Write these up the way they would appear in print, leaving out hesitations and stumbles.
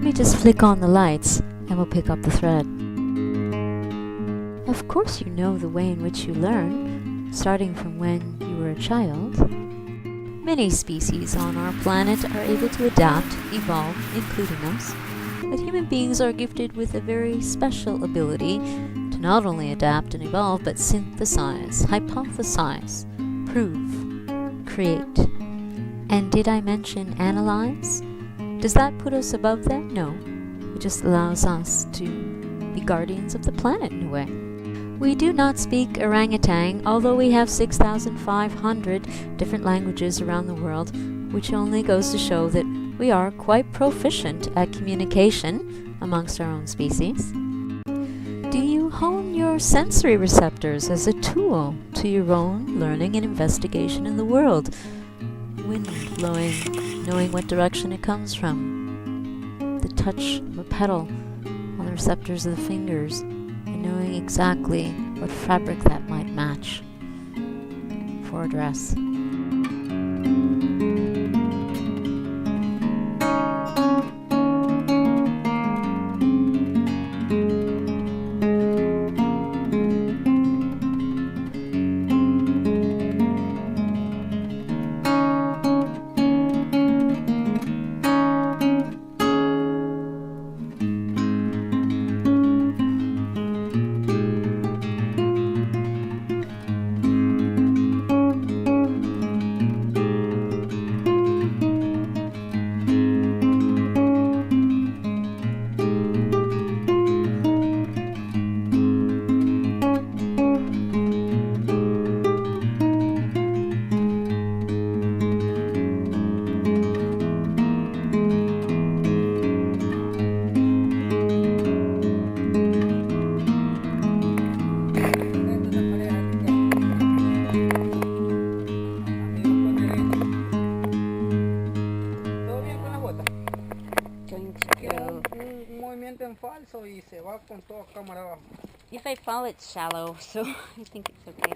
me just flick on the lights and we'll pick up the thread. Of course you know the way in which you learn, starting from when you were a child. Many species on our planet are able to adapt, evolve, including us, but human beings are gifted with a very special ability to not only adapt and evolve, but synthesize, hypothesize, prove, create. And did I mention analyze? Does that put us above them? No. It just allows us to be guardians of the planet in a way. We do not speak orangutan, although we have 6,500 different languages around the world, which only goes to show that we are quite proficient at communication amongst our own species. Do you hone your sensory receptors as a tool to your own learning and investigation in the world? Wind blowing, knowing what direction it comes from. The touch of a petal on the receptors of the fingers, and knowing exactly what fabric that might match for a dress. If I fall, it's shallow, so I think it's okay.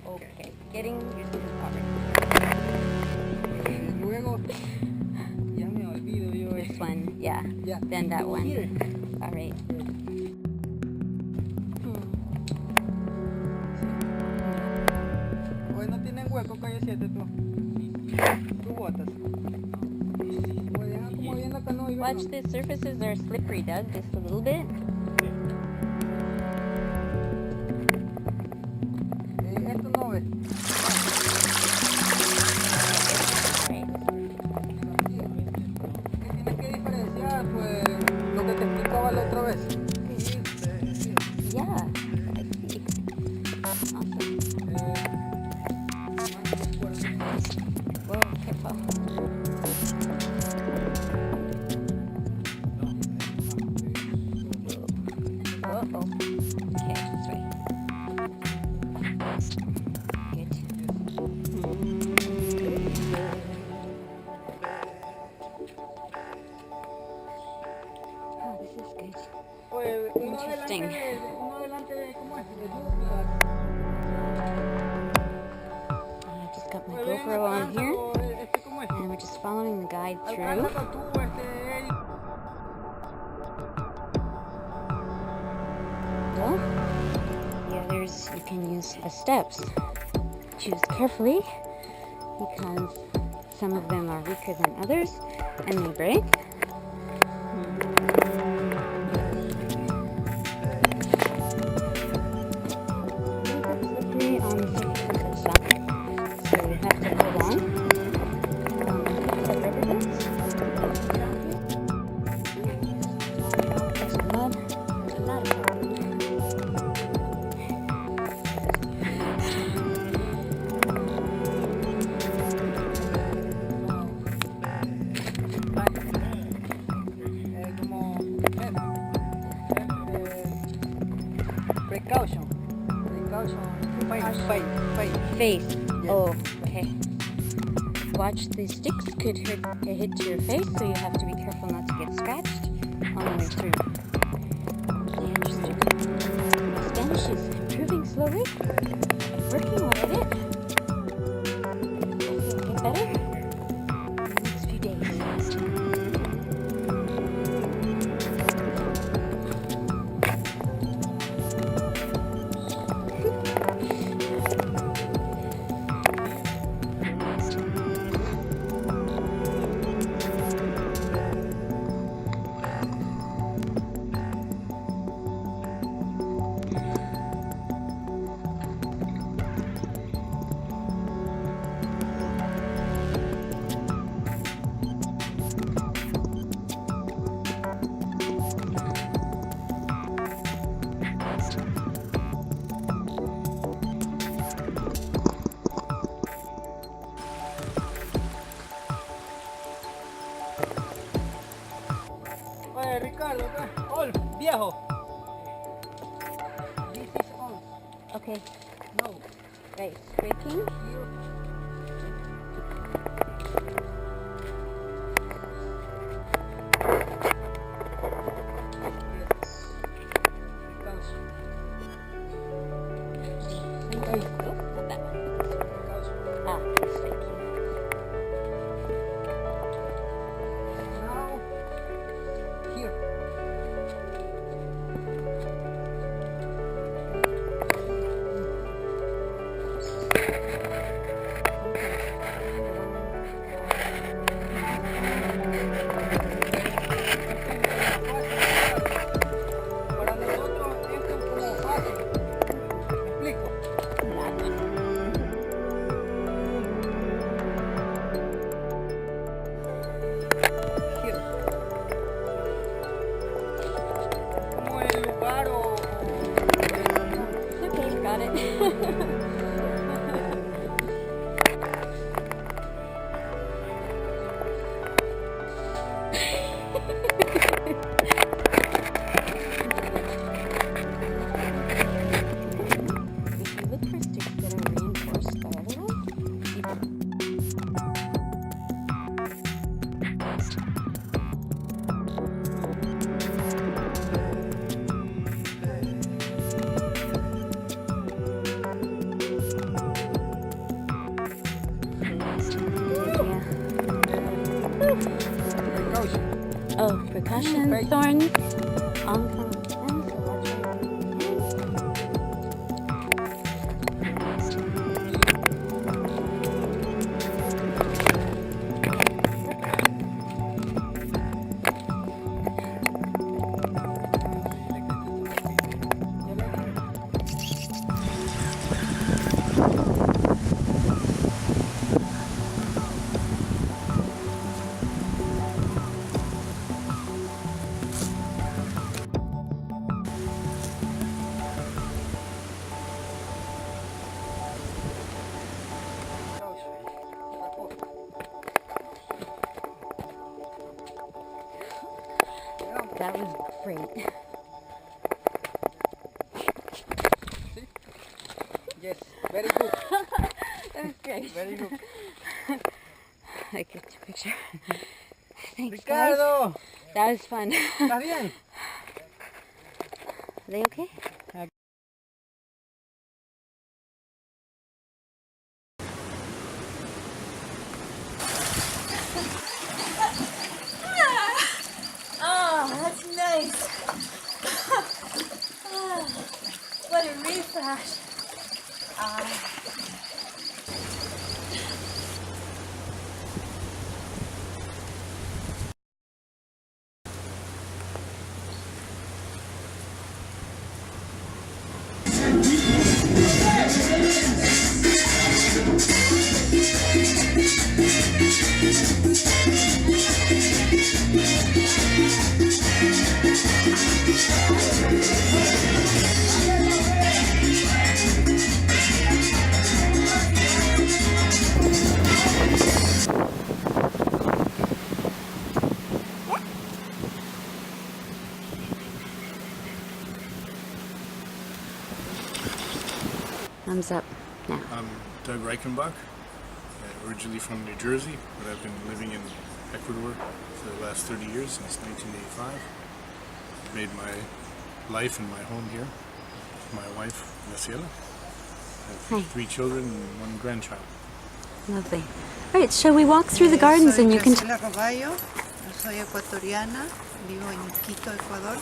Okay. Getting used to the cover. Luego, ya me olvido yo. This one, yeah. Then that one. Here. All right. Pues no tienen hueco, calle 7 tú. Tú botas. Watch, the surfaces are slippery, Doug, just a little bit. Esto no es. Tienes que diferenciar, pues, lo que te explicaba la otra vez. Yeah, I see. Awesome. Whoa, careful. Okay, that's right. Good. Oh, this is good. Interesting. I've just got my GoPro on here, and we're just following the guide through. Well, the others you can use as steps. Choose carefully because some of them are weaker than others and may break. Slippery on the surface of the shop, so we have to hold on. There's mud. There's not a problem. Face. Yes. Oh, okay. Watch, the sticks could hit your face, so you have to be careful not to get scratched on the way through. My Spanish is improving slowly. Working on it. Hopefully it'll get better in the next few days. Ricardo, Ol, viejo. This is on. Okay. No. Right. Breaking. Ah, yes, thank you. Now, here. Para nosotros esto es como fácil. ¿Me explico? Here. Como el lugar o Okay, got it. If you look for sticks that are reinforced by everyone, precaution. oh, percussion, Right. thorns, oncoming stems, so watch out. That was great. Yes, very good. That was great. Very good. I get your picture. Thanks, guys. Ricardo, That was fun. ¿estás bien? Are they okay? Oh, that's nice. Oh, what a refresh. Thumbs up now. I'm Doug Reichenbach, originally from New Jersey, but I've been living in Ecuador for the last 30 years, since 1985. I've made my life and my home here with my wife, Graciela. I have Hi. 3 children and 1 grandchild. Lovely. All right, shall we walk through the gardens and you can... Soy Graciela Roballo, yo soy ecuatoriana, vivo en Quito, Ecuador.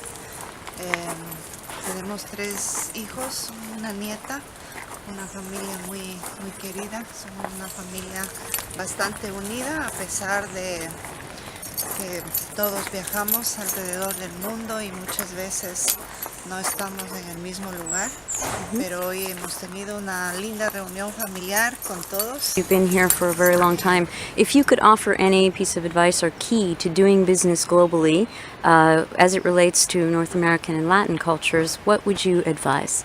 Tenemos 3 hijos, una nieta, una familia muy querida. Somos una familia bastante unida a pesar de que todos viajamos alrededor del mundo y muchas veces no estamos en el mismo lugar. Pero hoy hemos tenido una linda reunión familiar con todos. You've been here for a very long time. If you could offer any piece of advice or key to doing business globally as it relates to North American and Latin cultures, what would you advise?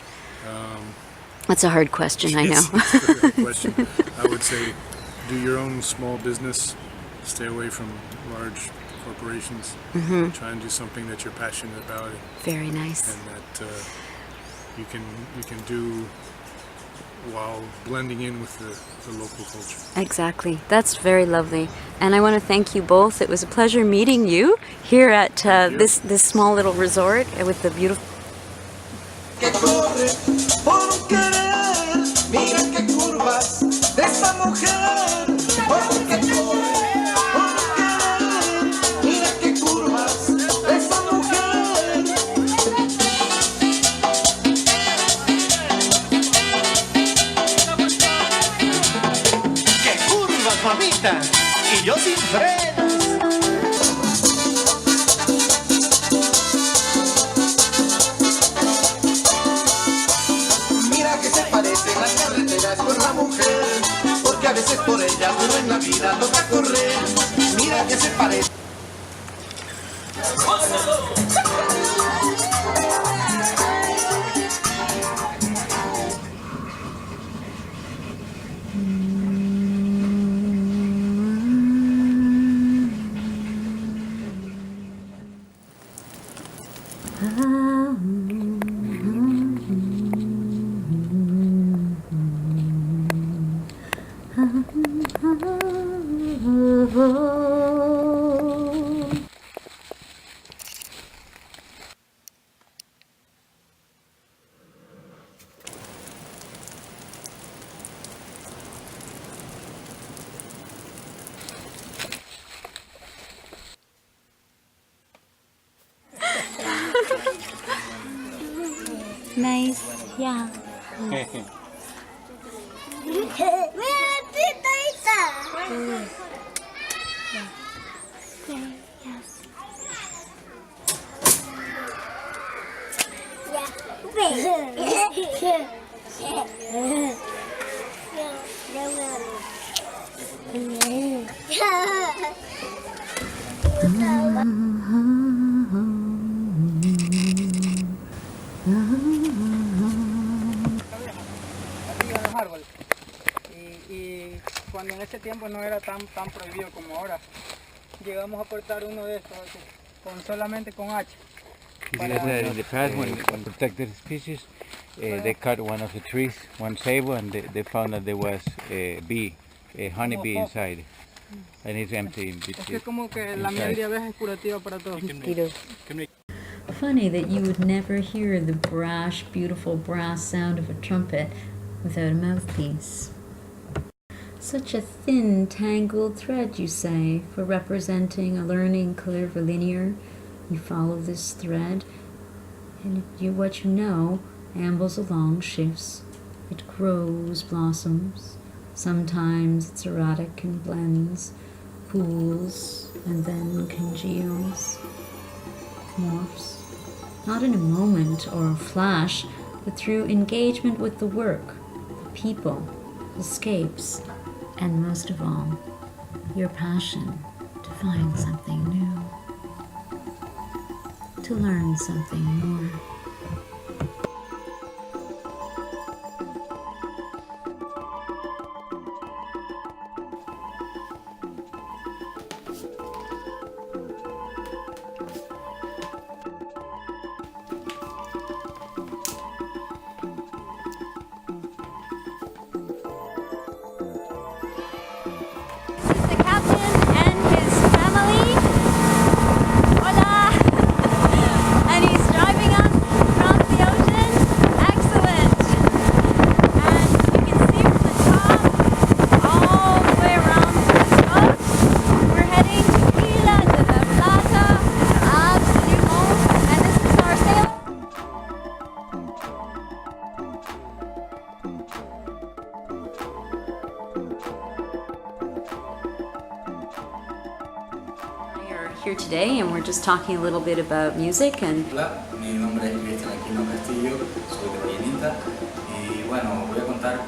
That's a hard question, I know. It's a very hard question. I would say do your own small business, stay away from large corporations. Try and do something that you're passionate about. Very nice. And that you can do while blending in with the local culture. Exactly. That's very lovely. And I want to thank you both. It was a pleasure meeting you here at this small little resort with the beautiful... Que corre por un querer, mira qué curvas de esta mujer, porque corre por un querer, mira qué curvas de esta mujer. Qué curvas, mamita, y yo sin frenos. Las carreteras con la mujer, porque a veces por ella uno en la vida toca correr. Mira que se parece. Nice. Yeah. Arriba de los árboles. Y cuando en ese tiempo no era tan prohibido como ahora, llegamos a cortar uno de estos solamente con hacha. Because in the past, when protected species, they cut one of the trees, one sable, and they found that there was a honeybee inside, and it's empty. Es que como que la miel de abeja es curativa para todos. Funny that you would never hear the brash, beautiful brass sound of a trumpet without a mouthpiece. Such a thin, tangled thread, you say, for representing a learning curvilinear. You follow this thread, and what you know ambles along, shifts. It grows, blossoms. Sometimes it's erotic and blends, pools, and then congeals, morphs. Not in a moment or a flash, but through engagement with the work, the people, escapes, and most of all, your passion to find something new, to learn something more. Here today, and we're just talking a little bit about music. And hola, mi nombre es Cristian Aquino Castillo, soy de Vallenita y bueno, voy a contar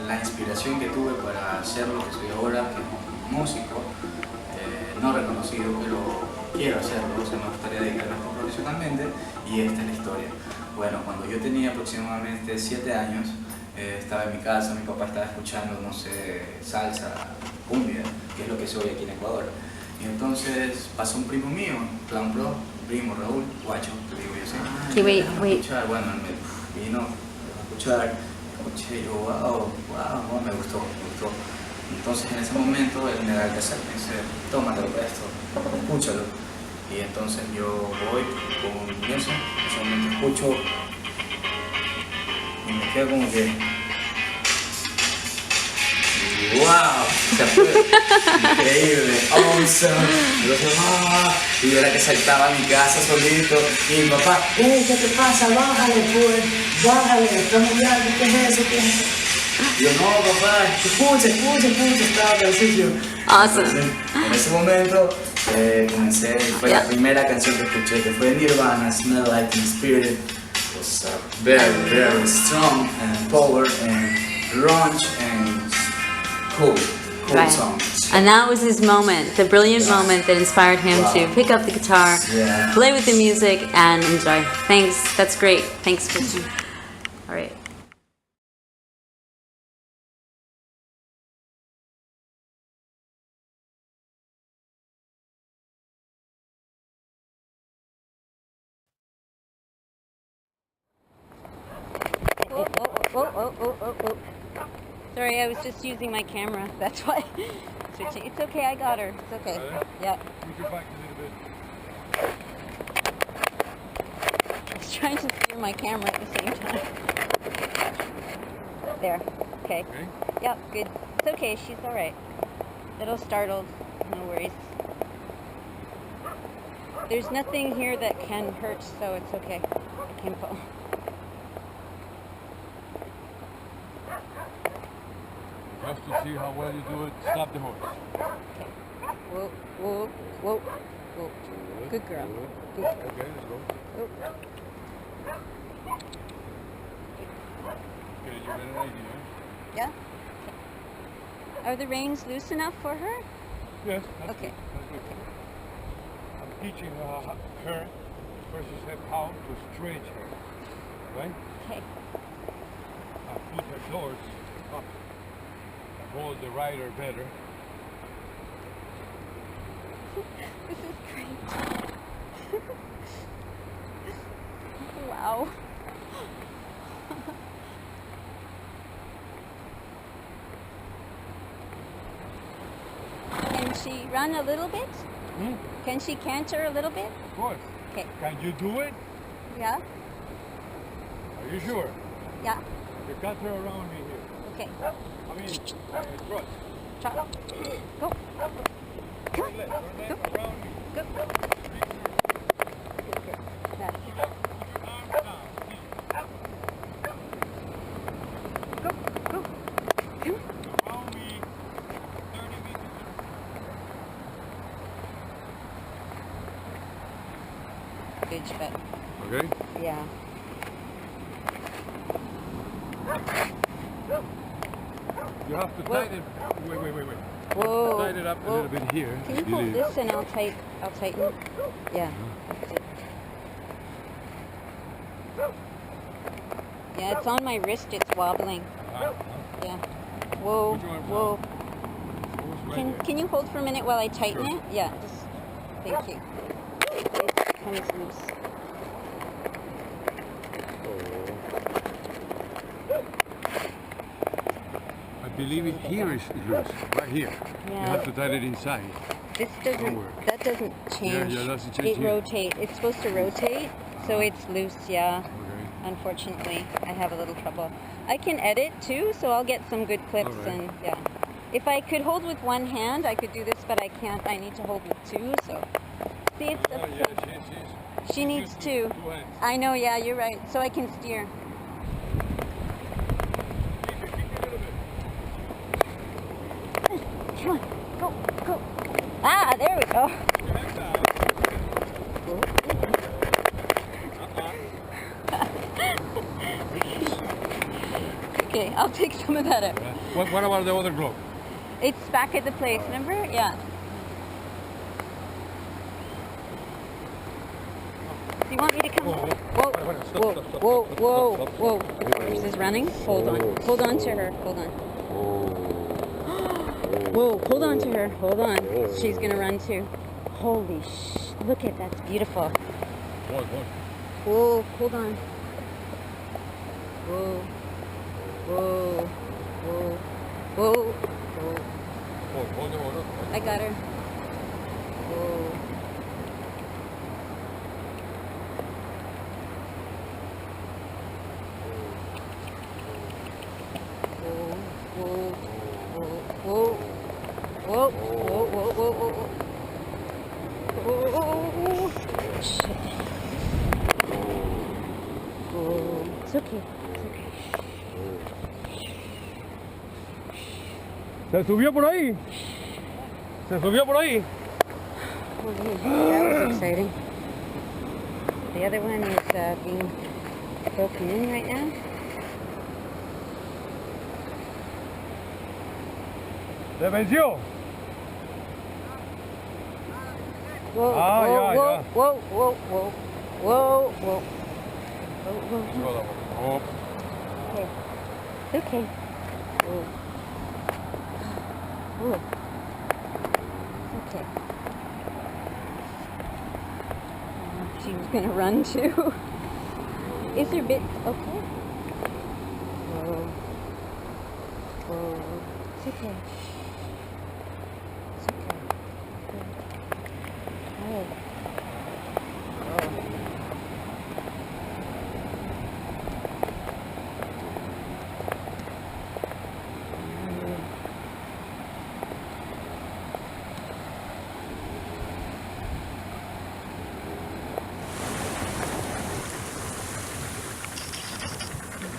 la inspiración que tuve para hacer lo que soy ahora, que es un músico no reconocido, pero quiero hacerlo, o sea, me gustaría dedicarme a esto profesionalmente, y esta es la historia. Bueno, cuando yo tenía aproximadamente 7 años, estaba en mi casa, mi papá estaba escuchando, no sé, salsa, cumbia, que es lo que soy aquí en Ecuador. Y entonces pasó un primo mío, plan pro, primo Raúl, guacho, te digo yo así. Okay, wait. Escuchar, bueno, él me vino a escuchar, escuché yo, wow, me gustó. Entonces en ese momento él me da el cassette, me dice, tómatelo esto, escúchalo. Y entonces yo voy con eso, en ese momento escucho y me quedo como que, wow, se fue, increíble, awesome. Y yo era que saltaba a mi casa solito y mi papá, ¿qué te pasa? Bájale, pues, bájale, estamos ya, ¿qué es eso? Y yo, no, papá, escucha, estaba en el sitio. Awesome. Entonces, en ese momento comencé, fue la primera canción que escuché, que fue Nirvana, Smell Like Teen Spirit. It was very strong and power and grunge and cool Right. song. And that was his moment, the brilliant moment that inspired him to pick up the guitar, play with the music, and enjoy. Thanks, that's great. Thanks, Christian. All right. Oh. Sorry, I was just using my camera. That's why. Switching. It's okay, I got her. It's okay. Yeah. Move your back a little bit. I was trying to steer my camera at the same time. There. Okay. Yeah, good. It's okay, she's alright. Little startled. No worries. There's nothing here that can hurt, so it's okay. I can fall. Just to see how well you do it, stop the horse. Whoa. Good girl. Good girl. Okay, let's go. Oh. Okay, you got an idea? Yeah? Are the reins loose enough for her? Yes, that's Okay. good. That's good. I'm teaching her first step how to stretch her. Right? Okay. Now put her doors up. Hold the rider better. This is great. Wow. Can she run a little bit? Can she canter a little bit? Of course. Okay. Can you do it? Yeah? Are you sure? Yeah. You canter around me here. Okay. I mean, trust. Trot. Go. Turn left around me. Go. Put Yeah. your arms down. Go. Around me. 30 meters. Good shot. Okay. Yeah. You have to tighten. Wait. Whoa. Tighten it up a little bit here. Can you hold this and I'll tighten? Yeah. That's it. Yeah, it's on my wrist. It's wobbling. Yeah. Whoa. Can you hold for a minute while I tighten it? Yeah. Just. Thank you. It comes loose. I believe it here is loose. Right here. Yeah. You have to tighten it inside. This doesn't. Somewhere. That doesn't change. Yeah, doesn't change It here. rotates. It's supposed to rotate, so it's loose. Yeah. Okay. Unfortunately, I have a little trouble. I can edit too, so I'll get some good clips All right. and yeah. If I could hold with one hand, I could do this, but I can't. I need to hold with two, so. See, it's Oh, yeah, she needs used two. to 2 hands. I know, yeah, you're right. So I can steer. Come on, go. Ah, there we go. Okay, I'll take some of that out. What about the other glove? It's back at the place, remember? Yeah. Do you want me to come? Whoa. The horse is running. Hold on to her. Hold on. Whoa, hold on to her. Hold on. She's gonna run too. Holy look at that's beautiful. Whoa, hold on. Whoa. Whoa. Whoa. Whoa. Whoa. I got her. Whoa. Whoa. Whoa, whoa, whoa, whoa, whoa, whoa. Shit. Whoa. It's okay. Se subió por ahí. Se subió por ahí. That was exciting. The other one is being broken in right now. Se venció. Whoa, Ah, whoa, yeah, whoa, yeah. whoa, whoa, whoa, whoa, whoa, whoa, whoa. Okay. Okay. Whoa. Whoa. Okay. She was gonna run too. Is her bit okay? Whoa. Whoa. It's okay. It's okay. Oh.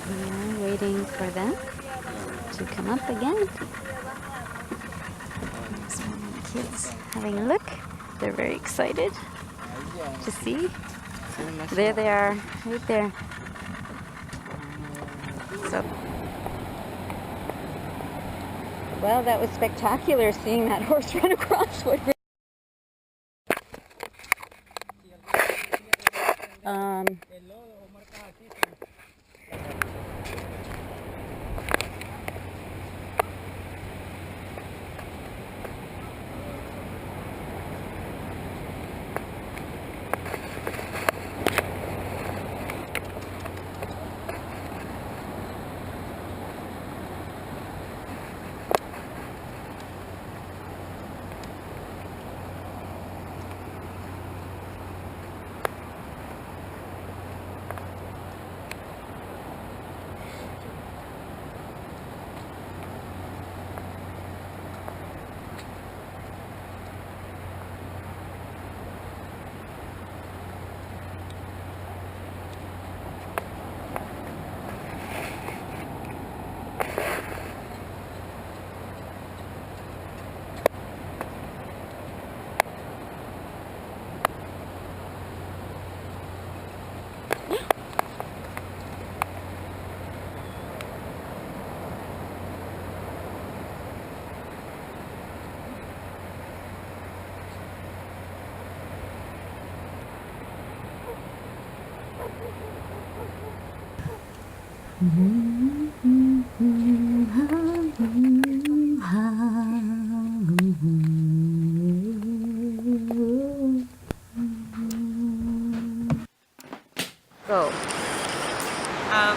We're waiting for them to come up again. Some of the kids having a look. They're very excited to see. There they are, right there. So, Well, that was spectacular seeing that horse run across what go.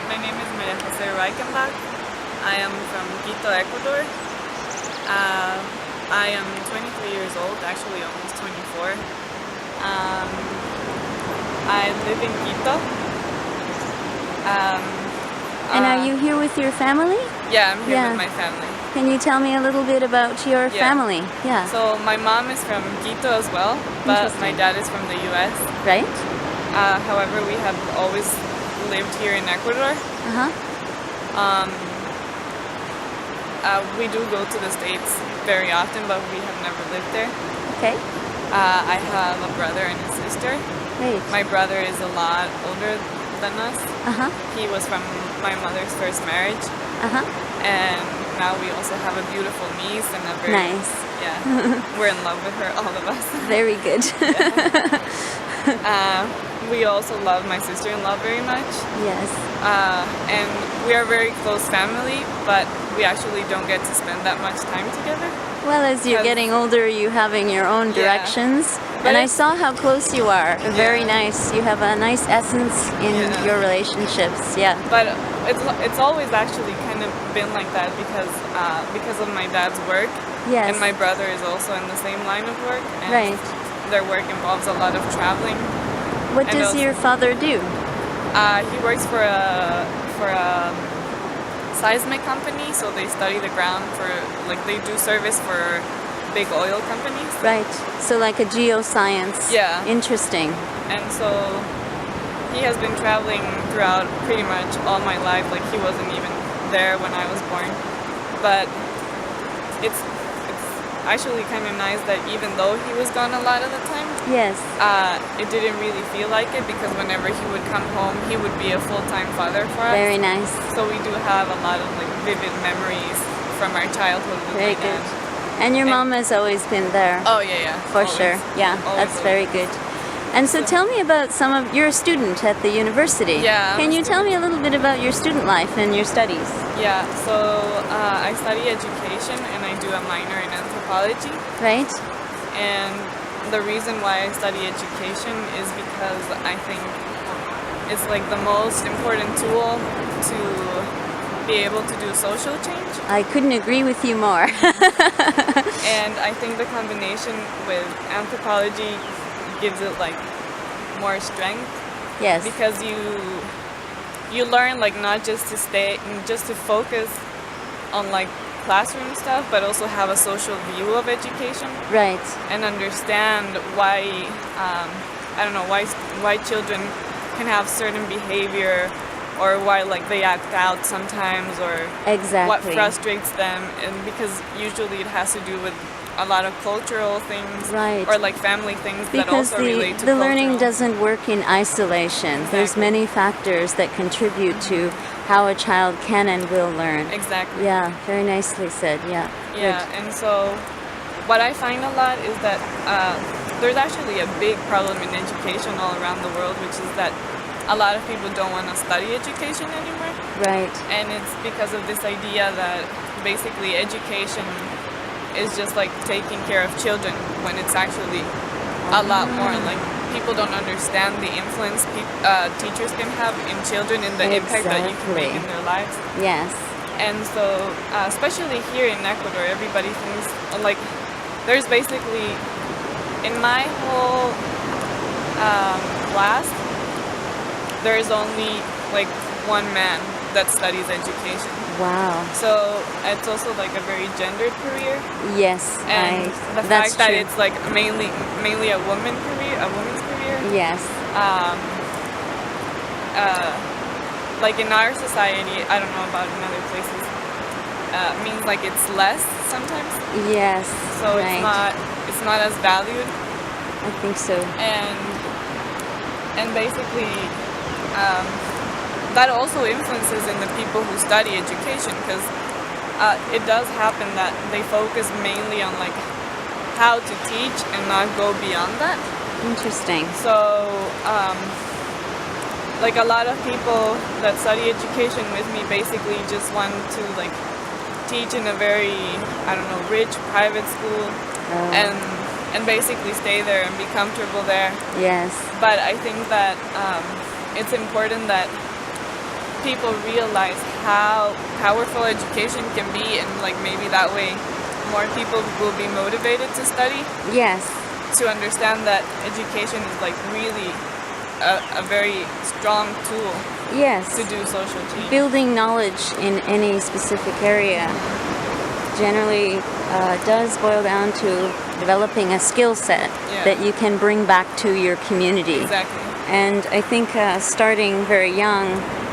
My name is Maria Jose Reichenbach. I am from Quito, Ecuador. I am 23 years old, actually almost 24. I live in Quito. And are you here with your family? Yeah, I'm here Yeah. with my family. Can you tell me a little bit about your family? Yeah. So my mom is from Quito as well, but my dad is from the US. Right? However, we have always lived here in Ecuador. We do go to the States very often, but we have never lived there. Okay. I have a brother and a sister. Great. My brother is a lot older than us. He was from my mother's first marriage. And now we also have a beautiful niece and a very... Nice. Yeah. We're in love with her, all of us. Very good. We also love my sister-in-law very much. Yes. And we are a very close family, but we actually don't get to spend that much time together. Well, as you're getting older, you having your own directions. But And I saw how close you are. Very nice. You have a nice essence in your relationships. Yeah. But it's always actually kind of been like that because of my dad's work. Yes. And my brother is also in the same line of work. And Right. their work involves a lot of traveling. What does your father do? He works for a seismic company, so they study the ground for, like, they do service for big oil companies. Right. So like a geoscience. Yeah. Interesting. And so he has been traveling throughout pretty much all my life. Like, he wasn't even there when I was born. But it's actually kind of nice that even though he was gone a lot of the time, Yes. it didn't really feel like it, because whenever he would come home, he would be a full-time father for us. Very nice. So we do have a lot of, like, vivid memories from our childhood with Very my good. dad. And your mom has always been there. Oh, yeah. For Always. sure. Yeah, Always, that's very good. And so tell me about you're a student at the university. Yeah, I'm Can a you tell me a little bit about your student life and your studies? Yeah, so I study education and I do a minor in anthropology. Right? And the reason why I study education is because I think it's like the most important tool to be able to do social change. I couldn't agree with you more. And I think the combination with anthropology gives it like more strength. Yes. Because you learn, like, not just to focus on, like, classroom stuff, but also have a social view of education. Right. And understand why I don't know, why children can have certain behavior, or why, like, they act out sometimes, or Exactly. what frustrates them, and because usually it has to do with a lot of cultural things, Right. or like family things that Because also relate to the learning cultural. doesn't work in isolation. There's many factors that contribute to how a child can and will learn. Exactly. Yeah, very nicely said. Yeah. Yeah, and so what I find a lot is that there's actually a big problem in education all around the world, which is that a lot of people don't want to study education anymore. Right. And it's because of this idea that basically education is just like taking care of children, when it's actually a lot more. Like, people don't understand the influence teachers can have in children and the impact that you can make in their lives. Yes. And so, especially here in Ecuador, everybody thinks, like, there's basically, in my whole class, there's only like one man that studies education. Wow. So it's also like a very gendered career. Yes. And the that's fact that true. it's like mainly a woman's career. Yes. Like in our society, I don't know about in other places, means like it's less sometimes. Yes. So right. it's not as valued. I think so. And basically, that also influences in the people who study education, because it does happen that they focus mainly on like how to teach and not go beyond that. Interesting. So, like a lot of people that study education with me basically just want to like teach in a very, I don't know, rich private school and basically stay there and be comfortable there. Yes. But I think that it's important that people realize how powerful education can be, and like maybe that way more people will be motivated to study. Yes. To understand that education is like really a very strong tool. Yes. To do social change. Building knowledge in any specific area generally does boil down to developing a skill set that you can bring back to your community. Exactly. And I think starting very young,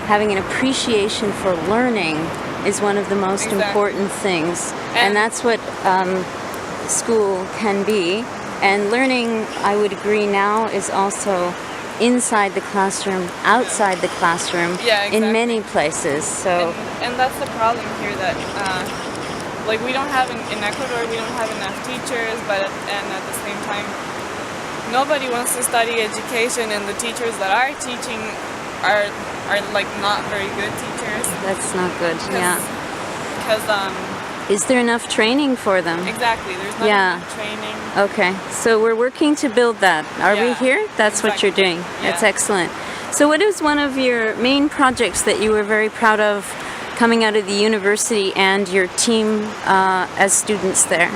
having an appreciation for learning is one of the most important things. And that's what school can be. And learning, I would agree now, is also inside the classroom, outside the classroom, in many places. So and that's the problem here, that like we don't have in Ecuador, we don't have enough teachers, and at the same time, nobody wants to study education, and the teachers that are teaching are like not very good teachers. That's not good. Yeah. Because Is there enough training for them? Exactly. There's not Yeah. enough training. Okay, so we're working to build that. Are we Yeah, here? That's what you're doing. That's Yeah. excellent. So what is one of your main projects that you were very proud of coming out of the university and your team as students there?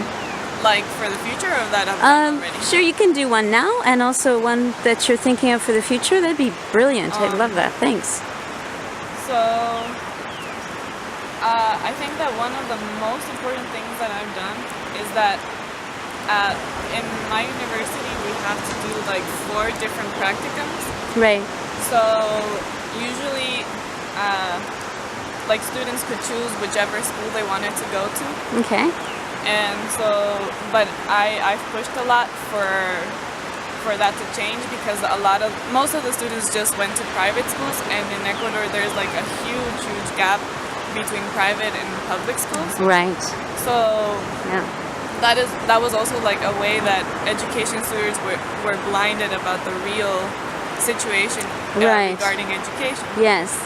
Like for the future, or that I've done already? Sure, you can do one now and also one that you're thinking of for the future. That'd be brilliant. I'd love that. Thanks. So, I think that one of the most important things that I've done is that in my university we have to do like 4 different practicums. Right. So usually, like students could choose whichever school they wanted to go to. Okay. And so, but I've pushed a lot for that to change, because most of the students just went to private schools, and in Ecuador there's like a huge gap between private and public schools. Right. So Yeah. that was also like a way that education students were blinded about the real situation Right. regarding education. Yes.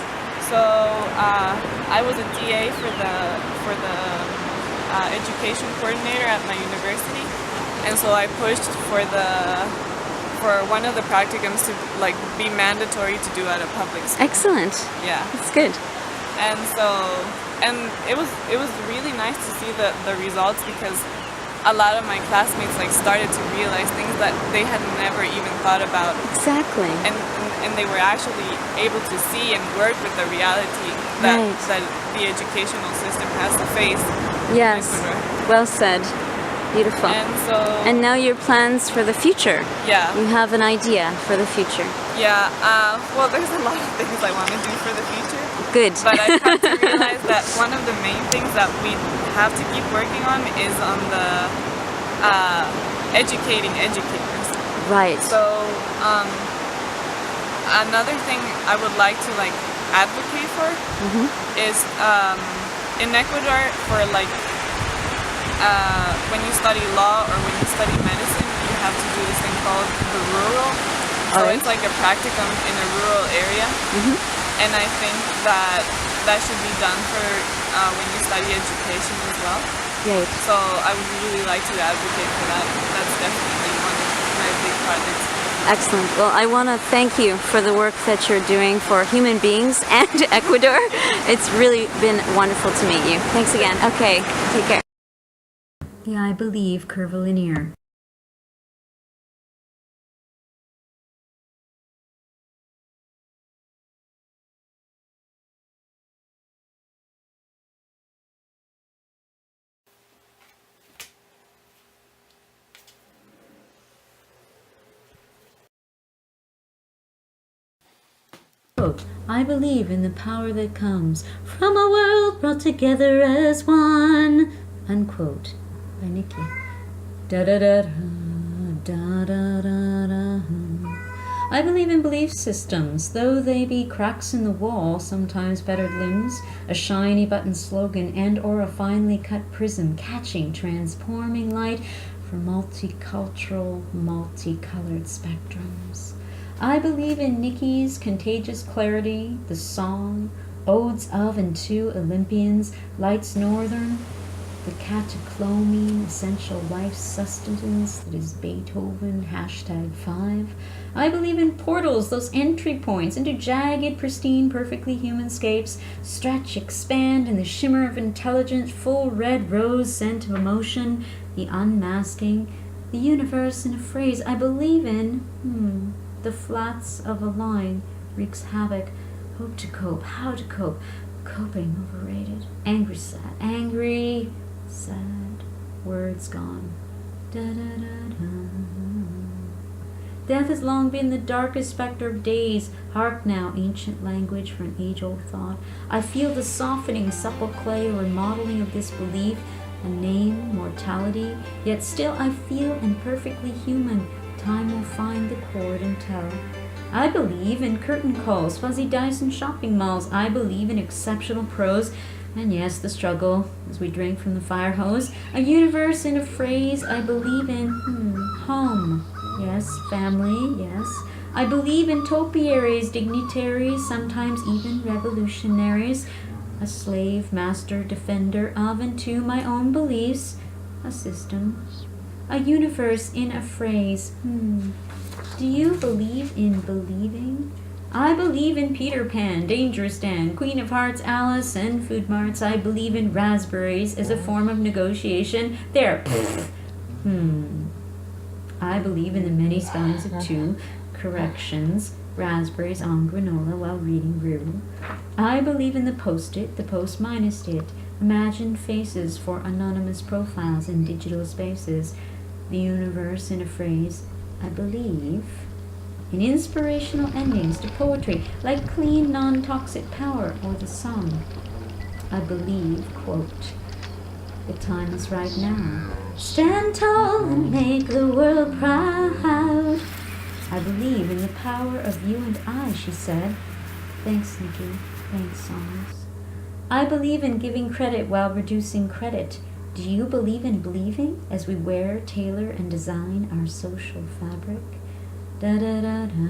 So I was a TA for the education coordinator at my university, and so I pushed for one of the practicums to like be mandatory to do at a public school. Excellent. Yeah. That's good. And so it was really nice to see the results, because a lot of my classmates like started to realize things that they had never even thought about. Exactly. And they were actually able to see and work with the reality that the educational system has to face. Yes. Well said. Beautiful. And now your plans for the future. Yeah. You have an idea for the future. Yeah. Well, there's a lot of things I want to do for the future. Good. But I've come to realize that one of the main things that we have to keep working on is on the educating educators. Right. So another thing I would like to like advocate for is in Ecuador, for like when you study law or when you study medicine, you have to do this thing called the rural. So it's like a practicum in a rural area. And I think that should be done for when you study education as well. Right. So I would really like to advocate for that. That's definitely one of my big projects. Excellent. Well, I want to thank you for the work that you're doing for human beings and Ecuador. It's really been wonderful to meet you. Thanks again. Okay, take care. Yeah, I believe Curvilinear. I believe in the power that comes from a world brought together as one. Unquote. By Nikki. Da da da da da da da. I believe in belief systems, though they be cracks in the wall, sometimes bettered limbs, a shiny button slogan, and or a finely cut prism catching, transforming light for multicultural, multicolored spectrums. I believe in Nikki's contagious clarity, the song, odes of and to Olympians, lights northern, the cataclomine essential life sustenance that is Beethoven, #5. I believe in portals, those entry points into jagged, pristine, perfectly human scapes, stretch, expand in the shimmer of intelligence, full red rose scent of emotion, the unmasking, the universe in a phrase. I believe in, the flats of a line wreaks havoc. Hope to cope, how to cope, coping overrated. Angry, sad, words gone. Da da da da. Death has long been the darkest specter of days. Hark now, ancient language for an age-old thought. I feel the softening, supple clay or remodeling of this belief, a name, mortality, yet still I feel imperfectly human. Time will find the chord and tell. I believe in curtain calls, fuzzy dice and shopping malls. I believe in exceptional prose, and yes, the struggle as we drink from the fire hose. A universe in a phrase. I believe in home. Yes, family, yes. I believe in topiaries, dignitaries, sometimes even revolutionaries. a slave, master, defender of and to my own beliefs, a system, a universe in a phrase. Do you believe in believing? I believe in Peter Pan, Dangerous Dan, Queen of Hearts, Alice, and Food Marts. I believe in raspberries as a form of negotiation. There. I believe in the many spellings of two, corrections, raspberries on granola while reading Rue. I believe in the post-it, the post minus it, imagined faces for anonymous profiles in digital spaces, the universe in a phrase. I believe in inspirational endings to poetry, like clean, non-toxic power or the song. I believe, quote, the time is right now. Stand tall and make the world proud. I believe in the power of you and I, she said. Thanks, Nikki. Thanks, songs. I believe in giving credit while reducing credit. Do you believe in believing as we wear, tailor, and design our social fabric? Da da da da.